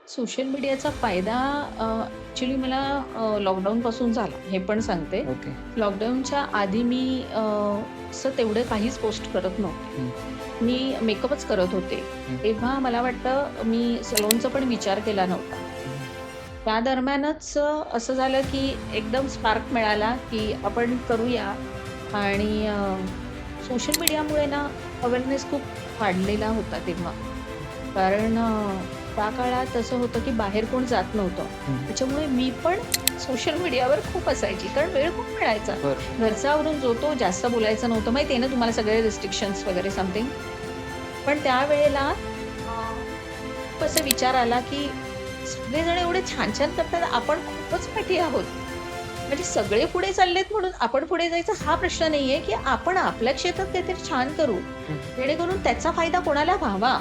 Social मीडियाचा फायदा actually मला लॉकडाऊनपासून झाला, हे पण सांगते. ओके. लॉकडाऊनच्या आधी मी असं तेवढं काहीच पोस्ट करत नव्हते. हं, मी मेकअपच करत होते. हं, तेव्हा मला वाटतं मी सलूनचा पण विचार केला नव्हता. हं. त्या दरम्यानच असं झालं की एकदम स्पार्क मिळाला की आपण करूया आणि सोशल मीडियामुळे ना अवेअरनेस खूप वाढलेला होता तेव्हा. कारण त्या काळात असं होतं की बाहेर कोण जात नव्हतं. हं. त्याच्यामुळे मी पण सोशल मीडियावर खूप असायची. कारण वेळ खूप मिळायचा. बरं. घरचा आवरून जो तो जास्त बोलायचं नव्हतं. माहिती आहे ना तुम्हाला सगळे रिस्ट्रिक्शन्स वगैरे समथिंग. पण त्यावेळेला खूप असा विचार आला की सगळेजण एवढे छान-छान करतात, आपण खूपच पाठी आहोत. म्हणजे सगळे पुढे चाललेत म्हणून आपण पुढे जायचा हा प्रश्न नाहीये, की आपण आपल्या क्षेत्रात काहीतरी छान करू, हं, जेणेकरून त्याचा फायदा कोणाला व्हावा.